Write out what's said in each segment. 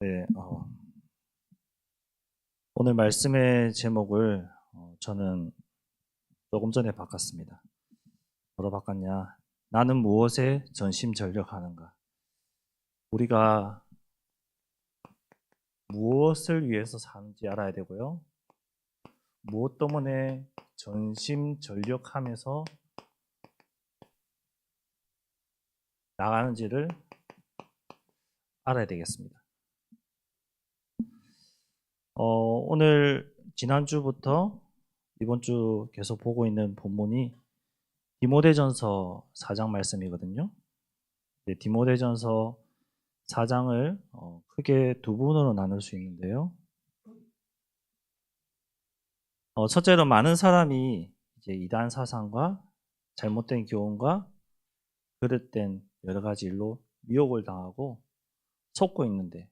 네, 오늘 말씀의 제목을 저는 조금 전에 바꿨습니다. 뭐로 바꿨냐? 나는 무엇에 전심전력하는가? 우리가 무엇을 위해서 사는지 알아야 되고요. 무엇 때문에 전심전력하면서 나가는지를 알아야 되겠습니다. 오늘 지난주부터 이번 주 계속 보고 있는 본문이 디모데전서 4장 말씀이거든요. 디모데전서 4장을 크게 두 부분으로 나눌 수 있는데요. 첫째로 많은 사람이 이제 이단 사상과 잘못된 교훈과 그릇된 여러 가지 일로 미혹을 당하고 속고 있는데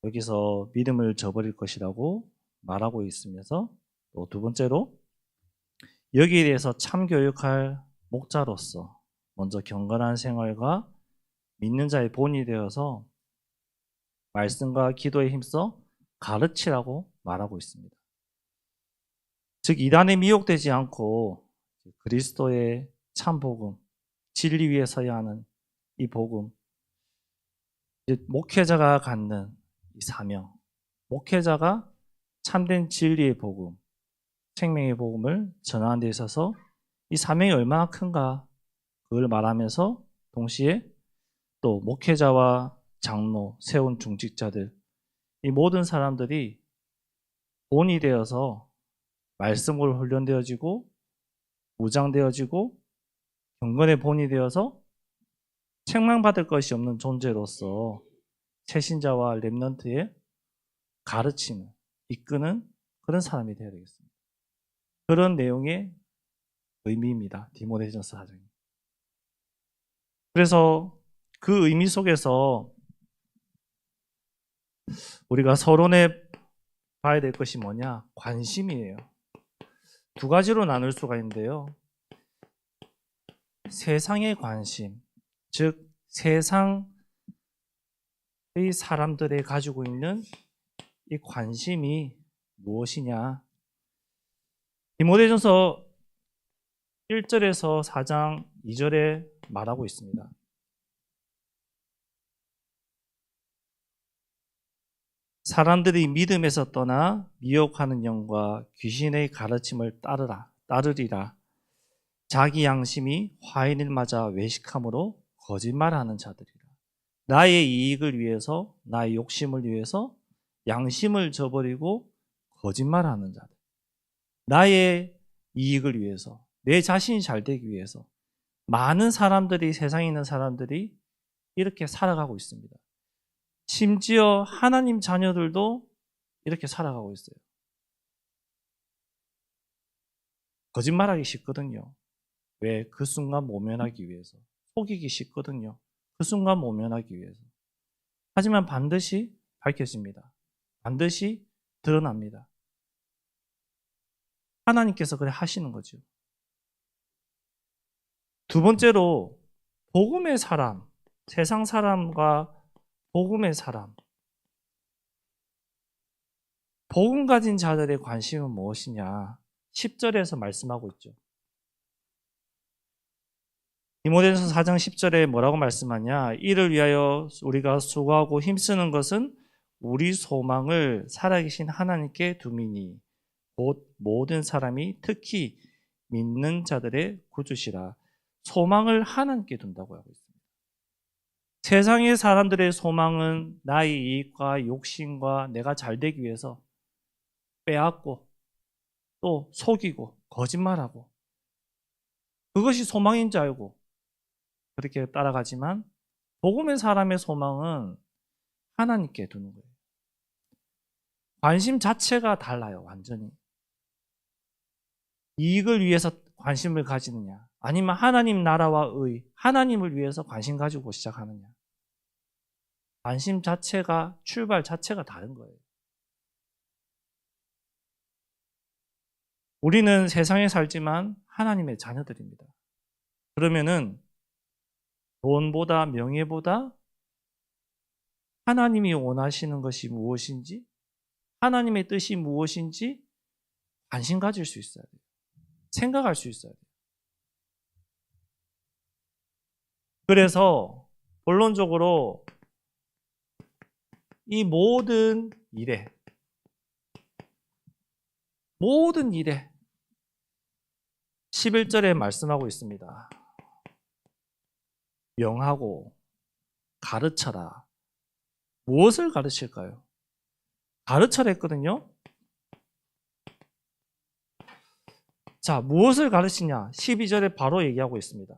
여기서 믿음을 저버릴 것이라고 말하고 있으면서 또 두 번째로 여기에 대해서 참교육할 목자로서 먼저 경건한 생활과 믿는 자의 본이 되어서 말씀과 기도에 힘써 가르치라고 말하고 있습니다. 즉 이단에 미혹되지 않고 그리스도의 참 복음, 진리 위에 서야 하는 이 복음, 목회자가 갖는 이 사명, 목회자가 참된 진리의 복음, 생명의 복음을 전하는 데 있어서 이 사명이 얼마나 큰가 그걸 말하면서 동시에 또 목회자와 장로, 세운 중직자들 이 모든 사람들이 본이 되어서 말씀으로 훈련되어지고 무장되어지고 경건의 본이 되어서 책망받을 것이 없는 존재로서 새신자와 렘넌트의 가르치는, 이끄는 그런 사람이 되어야 되겠습니다. 그런 내용의 의미입니다. 디모데전서 4장이. 그래서 그 의미 속에서 우리가 서론에 봐야 될 것이 뭐냐? 관심이에요. 두 가지로 나눌 수가 있는데요. 세상의 관심, 즉 세상의 사람들이 가지고 있는 이 관심이 무엇이냐? 디모데전서 1절에서 4장 2절에 말하고 있습니다. 사람들이 믿음에서 떠나 미혹하는 영과 귀신의 가르침을 따르리라. 자기 양심이 화인을 맞아 외식함으로 거짓말하는 자들이라. 나의 이익을 위해서, 나의 욕심을 위해서 양심을 저버리고 거짓말하는 자들. 나의 이익을 위해서, 내 자신이 잘 되기 위해서 많은 사람들이, 세상에 있는 사람들이 이렇게 살아가고 있습니다. 심지어 하나님 자녀들도 이렇게 살아가고 있어요. 거짓말하기 쉽거든요. 왜? 그 순간 모면하기 위해서. 속이기 쉽거든요. 그 순간 모면하기 위해서. 하지만 반드시 밝혀집니다. 반드시 드러납니다. 하나님께서 그래 하시는 거죠. 두 번째로 복음의 사람, 세상 사람과 복음의 사람. 복음 가진 자들의 관심은 무엇이냐? 10절에서 말씀하고 있죠. 디모데전서 4장 10절에 뭐라고 말씀하냐? 이를 위하여 우리가 수고하고 힘쓰는 것은 우리 소망을 살아계신 하나님께 두미니 곧 모든 사람이 특히 믿는 자들의 구주시라. 소망을 하나님께 둔다고 하고 있습니다. 세상의 사람들의 소망은 나의 이익과 욕심과 내가 잘 되기 위해서 빼앗고 또 속이고 거짓말하고 그것이 소망인 줄 알고 그렇게 따라가지만 복음의 사람의 소망은 하나님께 두는 거예요. 관심 자체가 달라요. 완전히. 이익을 위해서 관심을 가지느냐 아니면 하나님 나라와 의, 하나님을 위해서 관심 가지고 시작하느냐. 관심 자체가, 출발 자체가 다른 거예요. 우리는 세상에 살지만 하나님의 자녀들입니다. 그러면은 돈보다 명예보다 하나님이 원하시는 것이 무엇인지, 하나님의 뜻이 무엇인지 관심 가질 수 있어야 돼요. 생각할 수 있어야 돼요. 그래서 본론적으로 이 모든 일에 11절에 말씀하고 있습니다. 명하고 가르쳐라. 무엇을 가르칠까요? 가르쳐라 했거든요. 자, 무엇을 가르치냐? 12절에 바로 얘기하고 있습니다.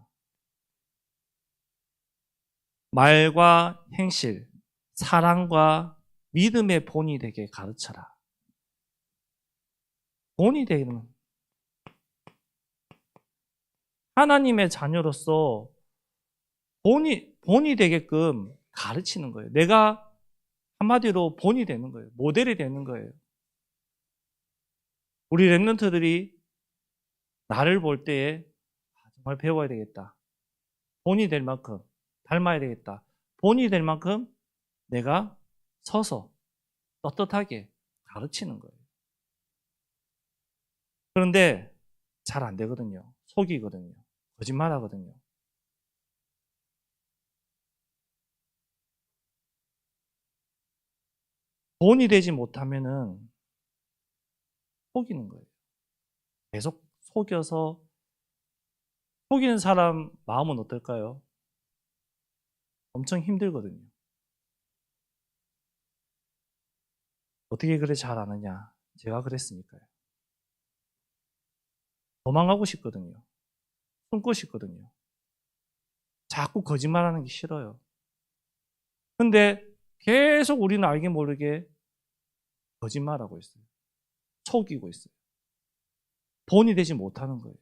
말과 행실, 사랑과 믿음의 본이 되게 가르쳐라. 본이 되는, 하나님의 자녀로서 본이 되게끔 가르치는 거예요. 내가 한마디로 본이 되는 거예요. 모델이 되는 거예요. 우리 랩런트들이 나를 볼 때에 정말 배워야 되겠다. 본이 될 만큼 닮아야 되겠다. 본이 될 만큼 내가 서서 떳떳하게 가르치는 거예요. 그런데 잘 안 되거든요. 속이거든요. 거짓말하거든요. 본이 되지 못하면은 속이는 거예요. 계속 속여서 속이는 사람 마음은 어떨까요? 엄청 힘들거든요. 어떻게 그래 잘 아느냐? 제가 그랬으니까요. 도망가고 싶거든요. 숨고 싶거든요. 자꾸 거짓말하는 게 싫어요. 근데 계속 우리는 알게 모르게 거짓말하고 있어요. 속이고 있어요. 본이 되지 못하는 거예요.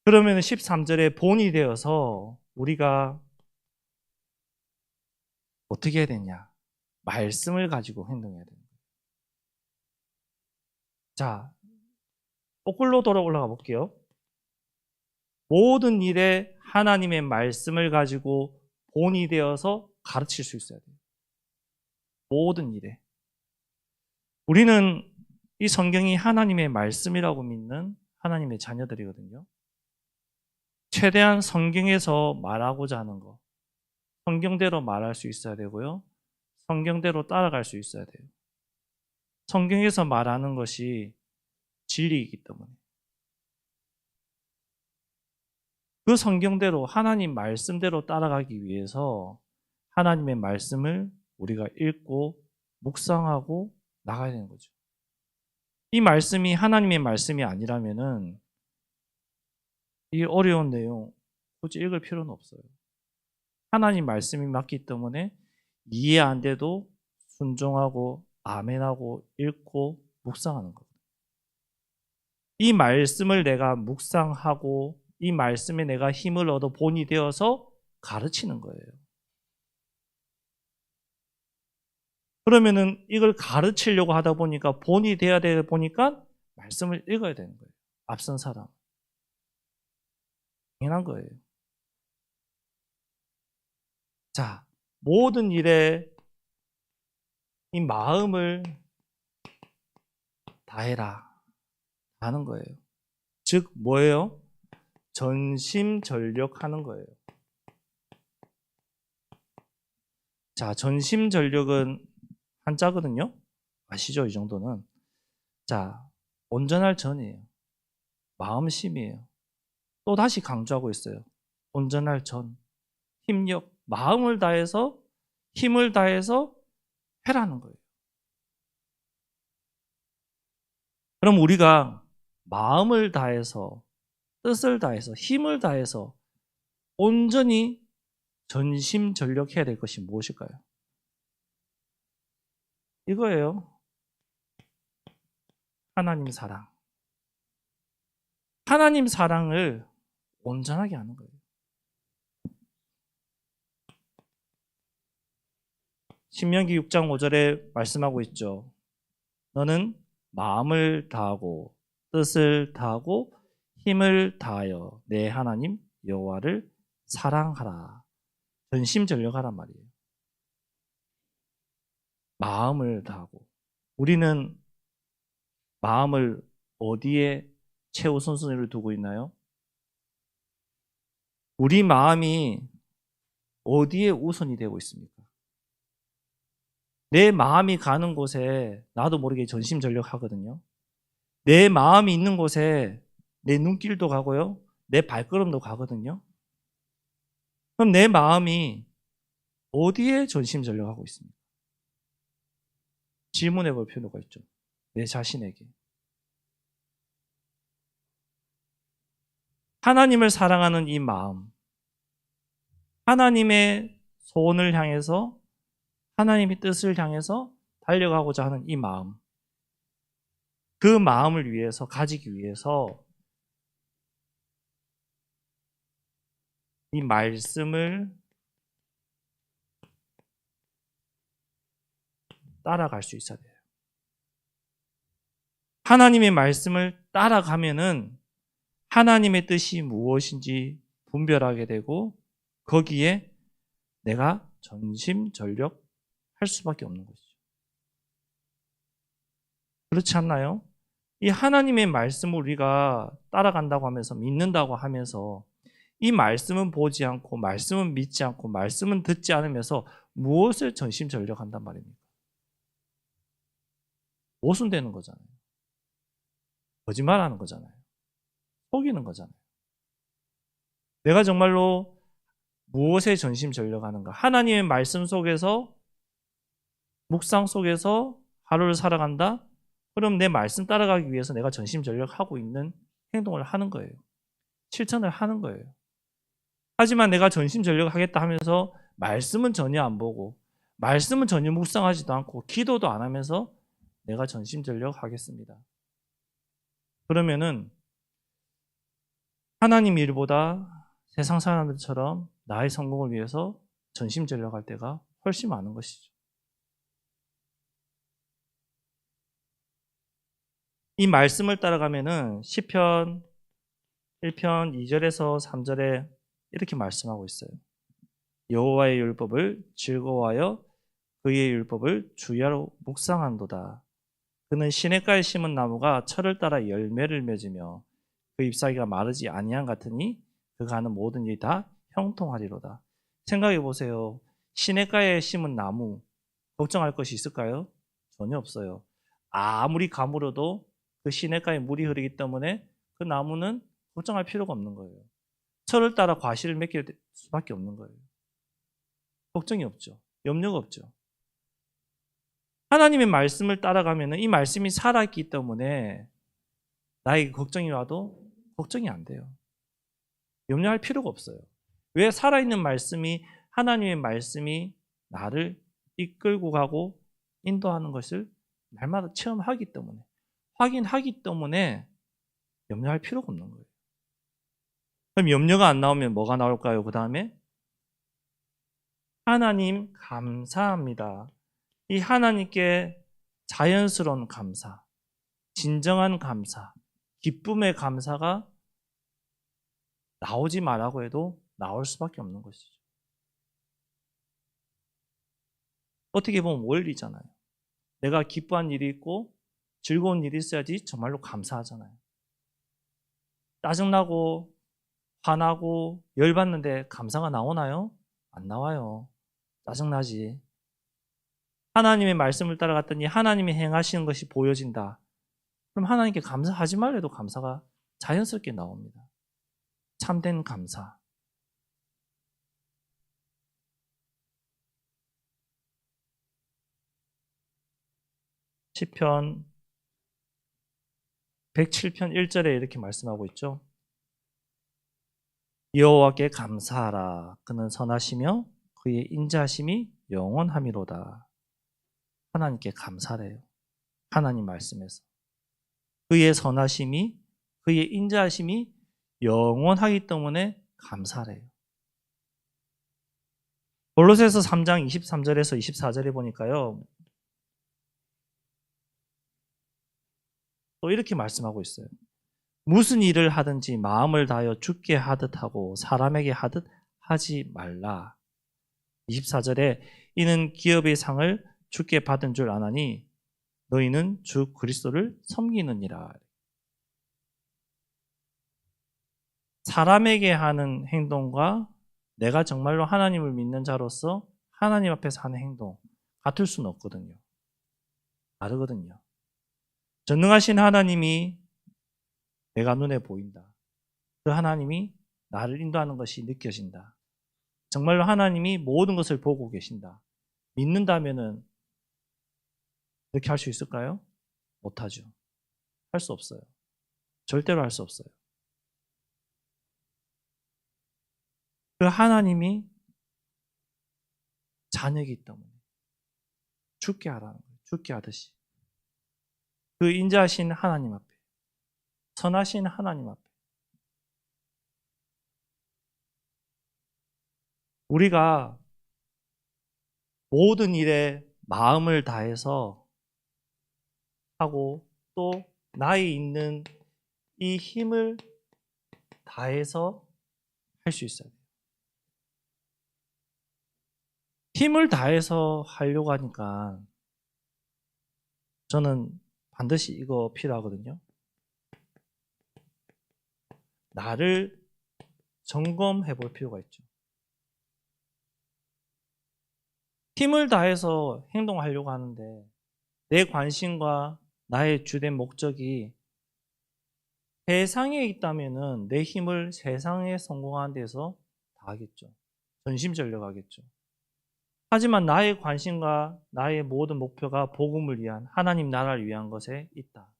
그러면 13절에 본이 되어서 우리가 어떻게 해야 되냐? 말씀을 가지고 행동해야 되는 거예요. 자, 거꾸로 돌아 올라가 볼게요. 모든 일에 하나님의 말씀을 가지고 본이 되어서 가르칠 수 있어야 돼요. 모든 일에. 우리는 이 성경이 하나님의 말씀이라고 믿는 하나님의 자녀들이거든요. 최대한 성경에서 말하고자 하는 거, 성경대로 말할 수 있어야 되고요. 성경대로 따라갈 수 있어야 돼요. 성경에서 말하는 것이 진리이기 때문에. 그 성경대로 하나님 말씀대로 따라가기 위해서 하나님의 말씀을 우리가 읽고 묵상하고 나가야 되는 거죠. 이 말씀이 하나님의 말씀이 아니라면은 이 어려운 내용 굳이 읽을 필요는 없어요. 하나님 말씀이 맞기 때문에 이해 안 돼도 순종하고 아멘하고 읽고 묵상하는 거거든요. 이 말씀을 내가 묵상하고 이 말씀에 내가 힘을 얻어 본이 되어서 가르치는 거예요. 그러면은 이걸 가르치려고 하다 보니까 본이 돼야 되다 보니까 말씀을 읽어야 되는 거예요. 앞선 사람. 당연한 거예요. 자, 모든 일에 이 마음을 다해라 하는 거예요. 즉 뭐예요? 전심전력하는 거예요. 자, 전심전력은 한자거든요. 아시죠? 이 정도는. 자, 온전할 전이에요. 마음심이에요. 또 다시 강조하고 있어요. 온전할 전. 힘력. 마음을 다해서 힘을 다해서 해라는 거예요. 그럼 우리가 마음을 다해서 뜻을 다해서 힘을 다해서 온전히 전심전력해야 될 것이 무엇일까요? 이거예요. 하나님 사랑. 하나님 사랑을 온전하게 하는 거예요. 신명기 6장 5절에 말씀하고 있죠. 너는 마음을 다하고 뜻을 다하고 힘을 다하여 내 하나님 여호와를 사랑하라. 전심전력하란 말이에요. 마음을 다하고. 우리는 마음을 어디에 최우선순위를 두고 있나요? 우리 마음이 어디에 우선이 되고 있습니까? 내 마음이 가는 곳에 나도 모르게 전심전력하거든요. 내 마음이 있는 곳에 내 눈길도 가고요. 내 발걸음도 가거든요. 그럼 내 마음이 어디에 전심전력하고 있습니까? 질문해 볼 필요가 있죠. 내 자신에게. 하나님을 사랑하는 이 마음, 하나님의 소원을 향해서, 하나님의 뜻을 향해서 달려가고자 하는 이 마음, 그 마음을 위해서, 가지기 위해서 이 말씀을 따라갈 수 있어야 돼요. 하나님의 말씀을 따라가면은 하나님의 뜻이 무엇인지 분별하게 되고 거기에 내가 전심전력 할 수밖에 없는 것이죠. 그렇지 않나요? 이 하나님의 말씀을 우리가 따라간다고 하면서 믿는다고 하면서 이 말씀은 보지 않고 말씀은 믿지 않고 말씀은 듣지 않으면서 무엇을 전심전력한단 말입니까? 모순되는 거잖아요. 거짓말하는 거잖아요. 속이는 거잖아요. 내가 정말로 무엇에 전심전력하는가? 하나님의 말씀 속에서 묵상 속에서 하루를 살아간다? 그럼 내 말씀 따라가기 위해서 내가 전심전력하고 있는 행동을 하는 거예요. 실천을 하는 거예요. 하지만 내가 전심전력하겠다 하면서 말씀은 전혀 안 보고 말씀은 전혀 묵상하지도 않고 기도도 안 하면서 내가 전심전력하겠습니다. 그러면은 하나님 일보다 세상 사람들처럼 나의 성공을 위해서 전심전력할 때가 훨씬 많은 것이죠. 이 말씀을 따라가면은 시편 1편 2절에서 3절에 이렇게 말씀하고 있어요. 여호와의 율법을 즐거워하여 그의 율법을 주야로 묵상한도다. 그는 시냇가에 심은 나무가 철을 따라 열매를 맺으며 그 잎사귀가 마르지 아니한 같으니 그가 하는 모든 일이 다 형통하리로다. 생각해 보세요. 시냇가에 심은 나무 걱정할 것이 있을까요? 전혀 없어요. 아무리 가물어도 그 시냇가에 물이 흐르기 때문에 그 나무는 걱정할 필요가 없는 거예요. 철을 따라 과실을 맺게 될 수밖에 없는 거예요. 걱정이 없죠. 염려가 없죠. 하나님의 말씀을 따라가면 이 말씀이 살아있기 때문에 나에게 걱정이 와도 걱정이 안 돼요. 염려할 필요가 없어요. 왜? 살아있는 말씀이, 하나님의 말씀이 나를 이끌고 가고 인도하는 것을 날마다 체험하기 때문에, 확인하기 때문에 염려할 필요가 없는 거예요. 그럼 염려가 안 나오면 뭐가 나올까요? 그 다음에 하나님 감사합니다. 이 하나님께 자연스러운 감사, 진정한 감사, 기쁨의 감사가 나오지 말라고 해도 나올 수밖에 없는 것이죠. 어떻게 보면 원리잖아요. 내가 기뻐한 일이 있고 즐거운 일이 있어야지 정말로 감사하잖아요. 짜증나고 화나고 열받는데 감사가 나오나요? 안 나와요. 짜증나지. 하나님의 말씀을 따라갔더니 하나님이 행하시는 것이 보여진다. 그럼 하나님께 감사하지 말래도 감사가 자연스럽게 나옵니다. 참된 감사. 시편 107편 1절에 이렇게 말씀하고 있죠. 여호와께 감사하라. 그는 선하시며 그의 인자하심이 영원함이로다. 하나님께 감사래요. 하나님 말씀에서. 그의 선하심이, 그의 인자하심이 영원하기 때문에 감사래요. 골로새서 3장 23절에서 24절에 보니까요. 또 이렇게 말씀하고 있어요. 무슨 일을 하든지 마음을 다하여 주께 하듯 하고 사람에게 하듯 하지 말라. 24절에 이는 기업의 상을 주께 받은 줄 아나니 너희는 주 그리스도를 섬기느니라. 사람에게 하는 행동과 내가 정말로 하나님을 믿는 자로서 하나님 앞에서 하는 행동 같을 수는 없거든요. 다르거든요. 전능하신 하나님이 내가 눈에 보인다. 그 하나님이 나를 인도하는 것이 느껴진다. 정말로 하나님이 모든 것을 보고 계신다. 믿는다면은 이렇게 할 수 있을까요? 못하죠. 할 수 없어요. 절대로 할 수 없어요. 그 하나님이 자녀이기 때문에 죽게 하라는 거예요. 죽게 하듯이. 그 인자하신 하나님 앞에, 선하신 하나님 앞에 우리가 모든 일에 마음을 다해서 하고 또 나에 있는 이 힘을 다해서 할 수 있어야 돼요. 힘을 다해서 하려고 하니까 저는 반드시 이거 필요하거든요. 나를 점검해 볼 필요가 있죠. 힘을 다해서 행동하려고 하는데 내 관심과 나의 주된 목적이 세상에 있다면은 내 힘을 세상에 성공하는 데서 다하겠죠. 전심전력하겠죠. 하지만 나의 관심과 나의 모든 목표가 복음을 위한 하나님 나라를 위한 것에 있다.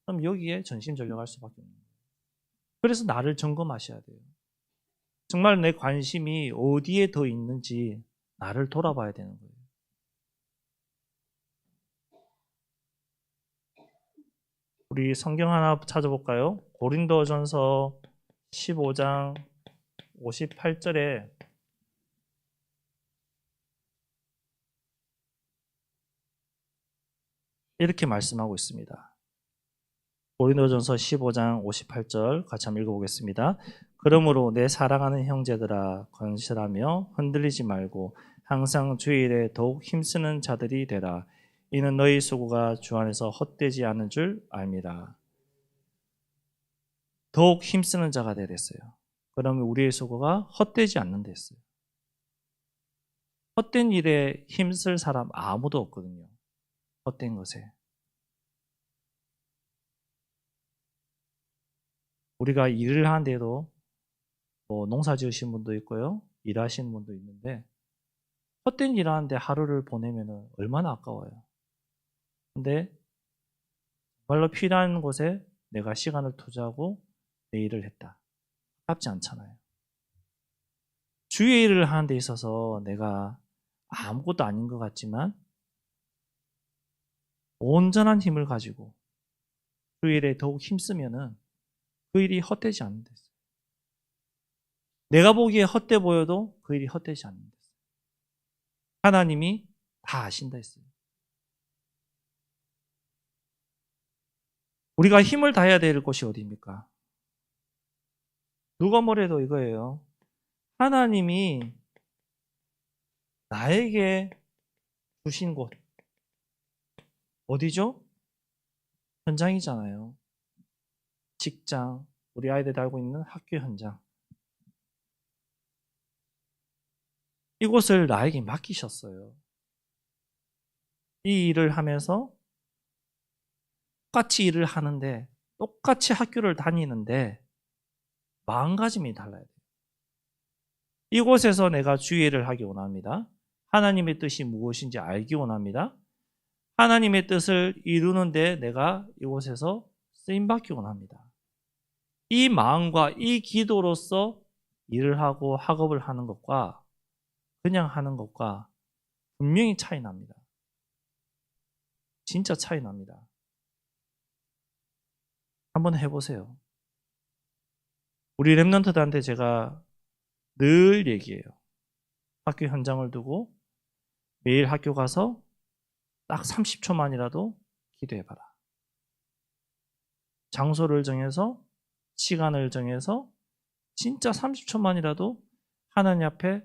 그럼 여기에 전심전력할 수밖에 없는 거예요. 그래서 나를 점검하셔야 돼요. 정말 내 관심이 어디에 더 있는지 나를 돌아봐야 되는 거예요. 우리 성경 하나 찾아볼까요? 고린도전서 15장 58절에 이렇게 말씀하고 있습니다. 고린도전서 15장 58절 같이 한번 읽어보겠습니다. 그러므로 내 사랑하는 형제들아 건실하며 흔들리지 말고 항상 주일에 더욱 힘쓰는 자들이 되라. 이는 너희 수고가 주 안에서 헛되지 않은 줄 압니다. 더욱 힘쓰는 자가 되라 했어요. 그러면 우리의 수고가 헛되지 않는다 했어요. 헛된 일에 힘쓸 사람 아무도 없거든요. 헛된 것에. 우리가 일을 하는데도 농사 지으신 분도 있고요. 일하시는 분도 있는데 헛된 일 하는데 하루를 보내면 얼마나 아까워요. 근데 정말로 필요한 곳에 내가 시간을 투자하고 내 일을 했다. 아깝지 않잖아요. 주의 일을 하는 데 있어서 내가 아무것도 아닌 것 같지만 온전한 힘을 가지고 주 일에 더욱 힘쓰면은 그 일이 헛되지 않는 데 있어요. 내가 보기에 헛돼 보여도 그 일이 헛되지 않는 데 있어요. 하나님이 다 아신다 했어요. 우리가 힘을 다해야 될 곳이 어디입니까? 누가 뭐래도 이거예요. 하나님이 나에게 주신 곳 어디죠? 현장이잖아요. 직장, 우리 아이들이 알고 있는 학교 현장. 이곳을 나에게 맡기셨어요. 이 일을 하면서 똑같이 일을 하는데 똑같이 학교를 다니는데 마음가짐이 달라야 돼요. 이곳에서 내가 주의를 하기 원합니다. 하나님의 뜻이 무엇인지 알기 원합니다. 하나님의 뜻을 이루는데 내가 이곳에서 쓰임받기 원합니다. 이 마음과 이 기도로서 일을 하고 학업을 하는 것과 그냥 하는 것과 분명히 차이 납니다. 진짜 차이 납니다. 한번 해보세요. 우리 랩런트들한테 제가 늘 얘기해요. 학교 현장을 두고 매일 학교 가서 딱 30초만이라도 기도해봐라. 장소를 정해서 시간을 정해서 진짜 30초만이라도 하나님 앞에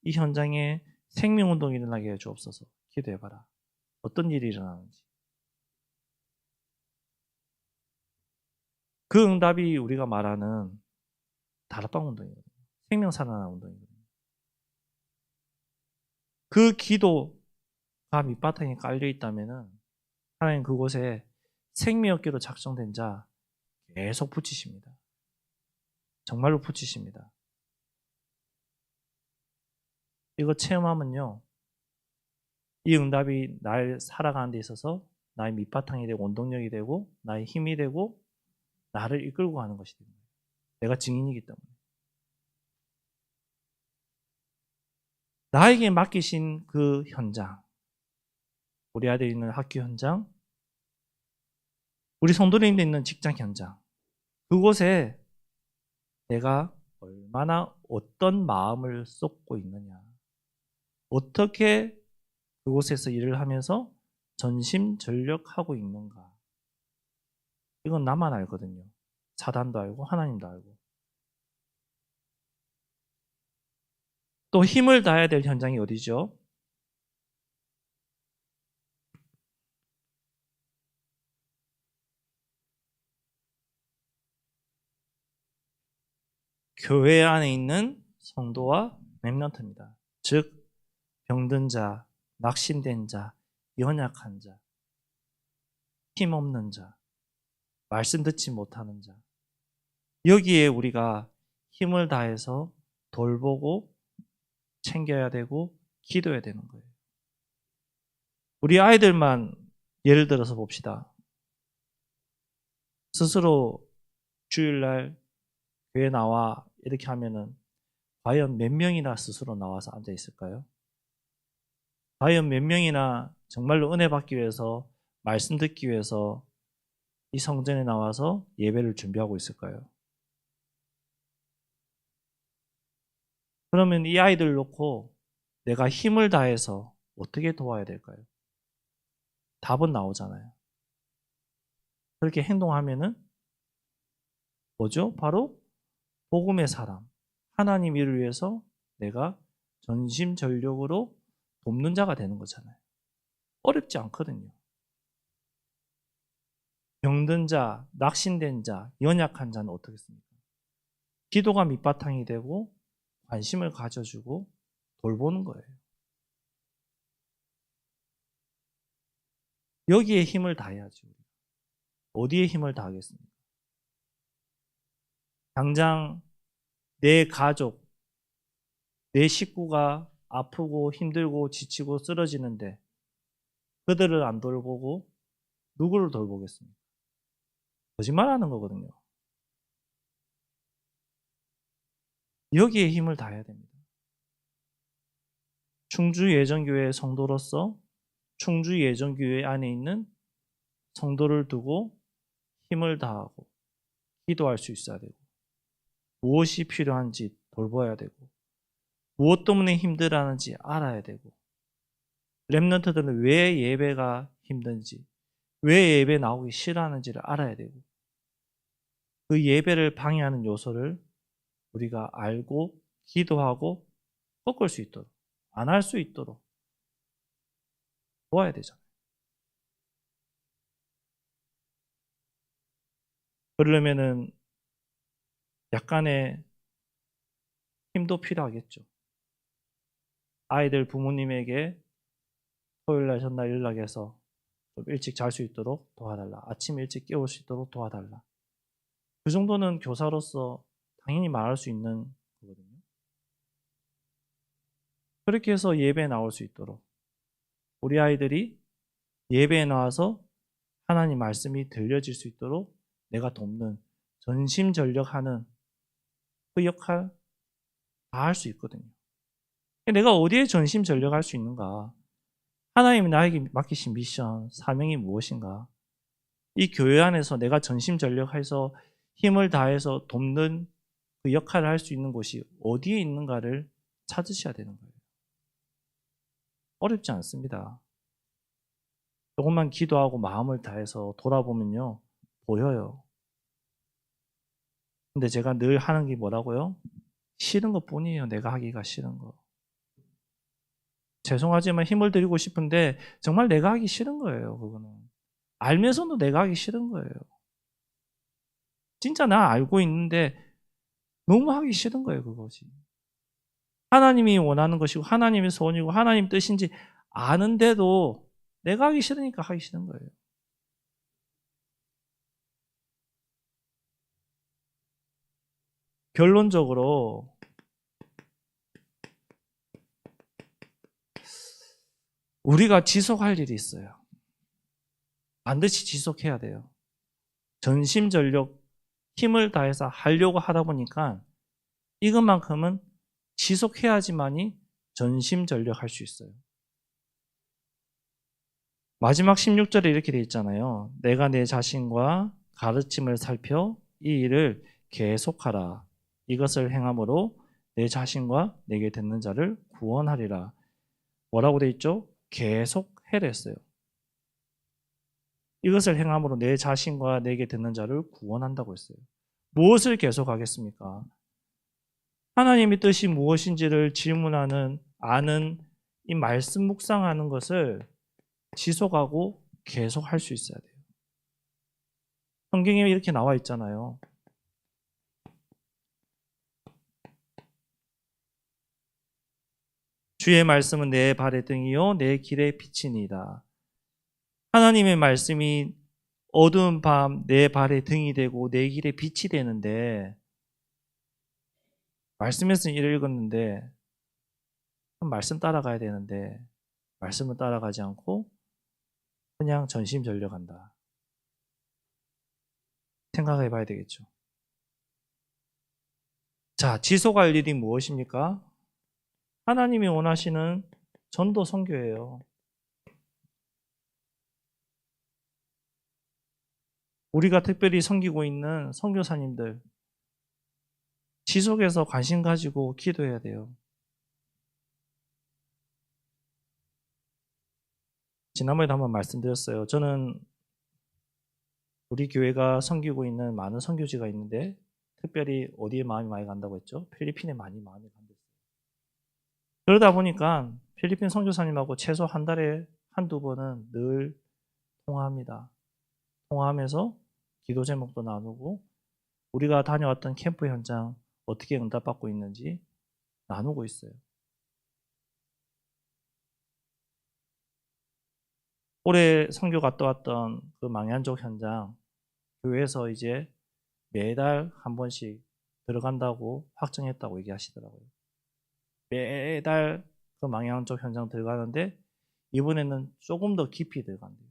이 현장에 생명운동이 일어나게 해 주옵소서. 기도해봐라. 어떤 일이 일어나는지. 그 응답이 우리가 말하는 다락방 운동이거든요. 생명 살아나는 운동이거든요. 그 기도가 밑바탕에 깔려 있다면은 하나님 그곳에 생명얻기로 작정된 자 계속 붙이십니다. 정말로 붙이십니다. 이거 체험하면요, 이 응답이 날 살아가는 데 있어서 나의 밑바탕이 되고 원동력이 되고 나의 힘이 되고 나를 이끌고 가는 것이 됩니다. 내가 증인이기 때문에. 나에게 맡기신 그 현장, 우리 아들이 있는 학교 현장, 우리 성도님도 있는 직장 현장, 그곳에 내가 얼마나 어떤 마음을 쏟고 있느냐, 어떻게 그곳에서 일을 하면서 전심전력하고 있는가. 이건 나만 알거든요. 사단도 알고 하나님도 알고. 또 힘을 다해야 될 현장이 어디죠? 교회 안에 있는 성도와 렘넌트입니다. 즉 병든 자, 낙심된 자, 연약한 자, 힘없는 자, 말씀 듣지 못하는 자. 여기에 우리가 힘을 다해서 돌보고 챙겨야 되고 기도해야 되는 거예요. 우리 아이들만 예를 들어서 봅시다. 스스로 주일날 교회 나와 이렇게 하면은 과연 몇 명이나 스스로 나와서 앉아 있을까요? 과연 몇 명이나 정말로 은혜 받기 위해서 말씀 듣기 위해서 이 성전에 나와서 예배를 준비하고 있을까요? 그러면 이 아이들 놓고 내가 힘을 다해서 어떻게 도와야 될까요? 답은 나오잖아요. 그렇게 행동하면은 뭐죠? 바로 복음의 사람, 하나님 일을 위해서 내가 전심전력으로 돕는 자가 되는 거잖아요. 어렵지 않거든요. 병든 자, 낙심된 자, 연약한 자는 어떻겠습니까? 기도가 밑바탕이 되고 관심을 가져주고 돌보는 거예요. 여기에 힘을 다해야죠. 어디에 힘을 다하겠습니까? 당장 내 가족, 내 식구가 아프고 힘들고 지치고 쓰러지는데 그들을 안 돌보고 누구를 돌보겠습니까? 거짓말하는 거거든요. 여기에 힘을 다해야 됩니다. 충주 예정교회 성도로서 충주 예정교회 안에 있는 성도를 두고 힘을 다하고 기도할 수 있어야 되고 무엇이 필요한지 돌봐야 되고 무엇 때문에 힘들어하는지 알아야 되고 렘넌트들은 왜 예배가 힘든지 왜 예배 나오기 싫어하는지를 알아야 되고 그 예배를 방해하는 요소를 우리가 알고 기도하고 꺾을 수 있도록 안 할 수 있도록 도와야 되잖아요. 그러려면은 약간의 힘도 필요하겠죠. 아이들 부모님에게 토요일날 전날 연락해서 좀 일찍 잘 수 있도록 도와달라. 아침 일찍 깨울 수 있도록 도와달라. 그 정도는 교사로서 당연히 말할 수 있는 거거든요. 그렇게 해서 예배에 나올 수 있도록 우리 아이들이 예배에 나와서 하나님 말씀이 들려질 수 있도록 내가 돕는 전심전력하는 그 역할 다 할 수 있거든요. 내가 어디에 전심전력할 수 있는가? 하나님이 나에게 맡기신 미션, 사명이 무엇인가? 이 교회 안에서 내가 전심전력해서 힘을 다해서 돕는 그 역할을 할 수 있는 곳이 어디에 있는가를 찾으셔야 되는 거예요. 어렵지 않습니다. 조금만 기도하고 마음을 다해서 돌아보면요, 보여요. 근데 제가 늘 하는 게 뭐라고요? 싫은 것 뿐이에요. 내가 하기가 싫은 거. 죄송하지만 힘을 드리고 싶은데 정말 내가 하기 싫은 거예요. 그거는 알면서도 내가 하기 싫은 거예요. 진짜 나 알고 있는데 너무 하기 싫은 거예요. 그것이 하나님이 원하는 것이고 하나님의 소원이고 하나님 뜻인지 아는데도 내가 하기 싫으니까 하기 싫은 거예요. 결론적으로 우리가 지속할 일이 있어요. 반드시 지속해야 돼요. 전심전력 힘을 다해서 하려고 하다 보니까 이것만큼은 지속해야지만이 전심전력 할 수 있어요. 마지막 16절에 이렇게 되어 있잖아요. 내가 내 자신과 가르침을 살펴 이 일을 계속하라. 이것을 행함으로 내 자신과 내게 듣는 자를 구원하리라. 뭐라고 되어 있죠? 계속 해랬어요. 이것을 행함으로 내 자신과 내게 듣는 자를 구원한다고 했어요. 무엇을 계속하겠습니까? 하나님의 뜻이 무엇인지를 질문하는, 아는 이 말씀 묵상하는 것을 지속하고 계속 할 수 있어야 돼요. 성경에 이렇게 나와 있잖아요. 주의 말씀은 내 발의 등이요 내 길의 빛이니이다. 하나님의 말씀이 어두운 밤 내 발의 등이 되고 내 길의 빛이 되는데, 말씀에서 이를 읽었는데 말씀 따라가야 되는데 말씀을 따라가지 않고 그냥 전심전력한다. 생각해 봐야 되겠죠. 자, 지속할 일이 무엇입니까? 하나님이 원하시는 전도 선교예요. 우리가 특별히 섬기고 있는 선교사님들 지속해서 관심 가지고 기도해야 돼요. 지난번에도 한번 말씀드렸어요. 저는 우리 교회가 섬기고 있는 많은 선교지가 있는데 특별히 어디에 마음이 많이 간다고 했죠? 필리핀에 많이 마음이 간댔어요. 그러다 보니까 필리핀 선교사님하고 최소 한 달에 한두 번은 늘 통화합니다. 통화하면서 기도 제목도 나누고 우리가 다녀왔던 캠프 현장 어떻게 응답받고 있는지 나누고 있어요. 올해 선교 갔다 왔던 그 망ян족 현장 교회에서 이제 매달 한 번씩 들어간다고 확정했다고 얘기하시더라고요. 매달 그 망ян족 현장 들어가는데 이번에는 조금 더 깊이 들어간대요.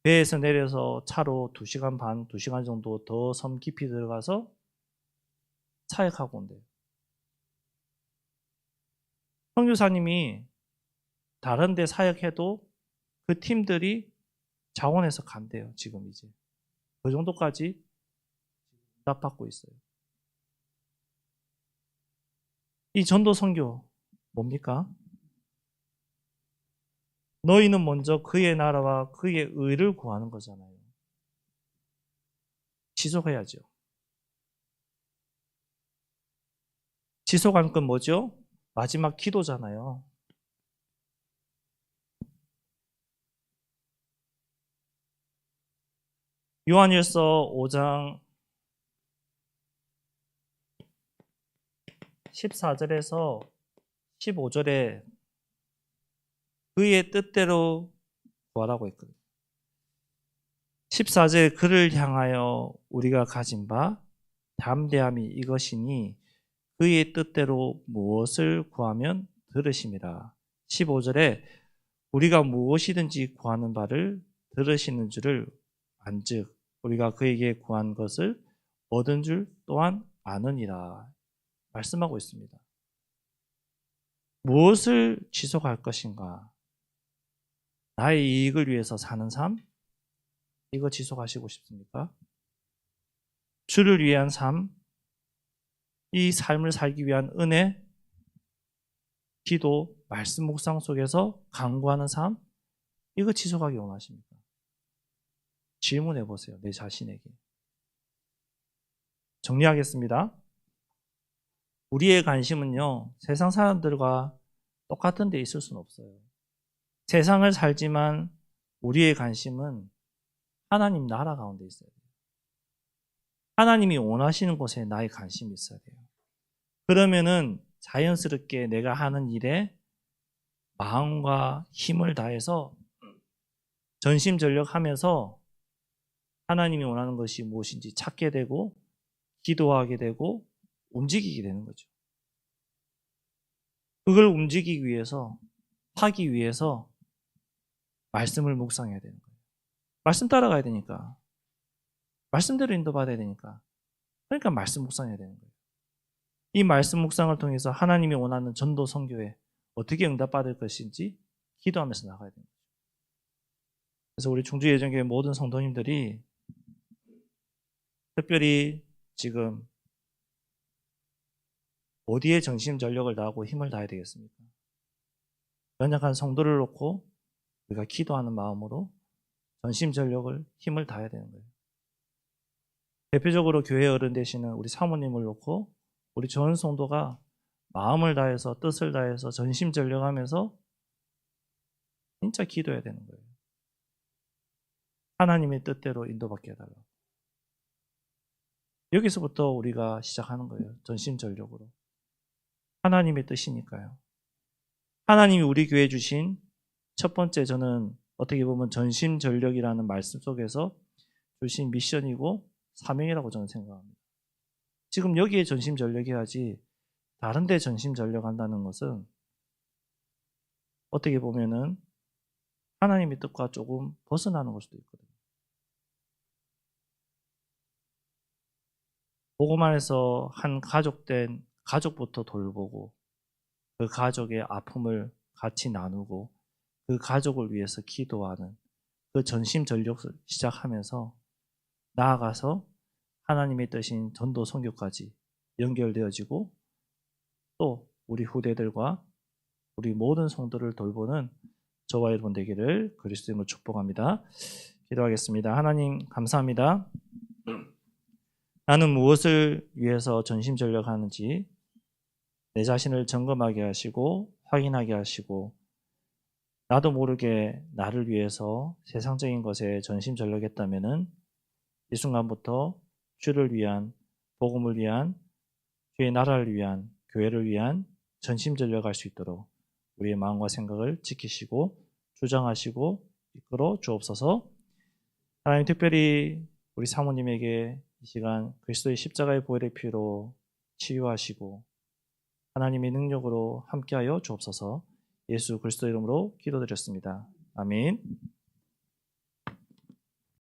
배에서 내려서 차로 2시간 반, 2시간 정도 더 섬 깊이 들어가서 사역하고 온대요. 선교사님이 다른 데 사역해도 그 팀들이 자원해서 간대요. 지금 이제 그 정도까지 응답받고 있어요. 이 전도 선교 뭡니까? 너희는 먼저 그의 나라와 그의 의를 구하는 거잖아요. 지속해야죠. 지속하는 건 뭐죠? 마지막 기도잖아요. 요한일서 5장 14절에서 15절에 그의 뜻대로 구하라고 했거든요. 14절 그를 향하여 우리가 가진 바 담대함이 이것이니 그의 뜻대로 무엇을 구하면 들으심이라. 15절에 우리가 무엇이든지 구하는 바를 들으시는 줄을 안즉 우리가 그에게 구한 것을 얻은 줄 또한 아느니라 말씀하고 있습니다. 무엇을 지속할 것인가? 나의 이익을 위해서 사는 삶? 이거 지속하시고 싶습니까? 주를 위한 삶? 이 삶을 살기 위한 은혜? 기도, 말씀 묵상 속에서 강구하는 삶? 이거 지속하기 원하십니까? 질문해 보세요. 내 자신에게. 정리하겠습니다. 우리의 관심은요, 세상 사람들과 똑같은 데 있을 수는 없어요. 세상을 살지만 우리의 관심은 하나님 나라 가운데 있어야 돼요. 하나님이 원하시는 곳에 나의 관심이 있어야 돼요. 그러면은 자연스럽게 내가 하는 일에 마음과 힘을 다해서 전심전력하면서 하나님이 원하는 것이 무엇인지 찾게 되고 기도하게 되고 움직이게 되는 거죠. 그걸 움직이기 위해서, 하기 위해서 말씀을 묵상해야 되는 거예요. 말씀 따라가야 되니까. 말씀대로 인도받아야 되니까. 그러니까 말씀 묵상해야 되는 거예요. 이 말씀 묵상을 통해서 하나님이 원하는 전도 선교에 어떻게 응답받을 것인지 기도하면서 나가야 됩니다. 그래서 우리 충주예정교회 모든 성도님들이 특별히 지금 어디에 정신전력을 다하고 힘을 다해야 되겠습니까? 연약한 성도를 놓고 우리가 기도하는 마음으로 전심전력을 힘을 다해야 되는 거예요. 대표적으로 교회 어른 되시는 우리 사모님을 놓고 우리 전 성도가 마음을 다해서 뜻을 다해서 전심전력하면서 진짜 기도해야 되는 거예요. 하나님의 뜻대로 인도받게 해달라고. 여기서부터 우리가 시작하는 거예요. 전심전력으로. 하나님의 뜻이니까요. 하나님이 우리 교회에 주신 첫 번째, 저는 어떻게 보면 전심전력이라는 말씀 속에서 주신 미션이고 사명이라고 저는 생각합니다. 지금 여기에 전심전력해야지 다른 데 전심전력한다는 것은 어떻게 보면은 하나님의 뜻과 조금 벗어나는 걸 수도 있거든요. 복음 안에서 한 가족된 가족부터 돌보고 그 가족의 아픔을 같이 나누고 그 가족을 위해서 기도하는 그 전심전력을 시작하면서 나아가서 하나님의 뜻인 전도 선교까지 연결되어지고 또 우리 후대들과 우리 모든 성도를 돌보는 저와 여러분 되기를 그리스도인으로 축복합니다. 기도하겠습니다. 하나님 감사합니다. 나는 무엇을 위해서 전심전력하는지 내 자신을 점검하게 하시고 확인하게 하시고 나도 모르게 나를 위해서 세상적인 것에 전심전력했다면은 이 순간부터 주를 위한, 복음을 위한, 주의 나라를 위한, 교회를 위한 전심전력할 수 있도록 우리의 마음과 생각을 지키시고 주장하시고 이끌어 주옵소서. 하나님 특별히 우리 사모님에게 이 시간 그리스도의 십자가의 보혈의 피로 치유하시고 하나님의 능력으로 함께하여 주옵소서. 예수 그리스도 이름으로 기도드렸습니다. 아멘.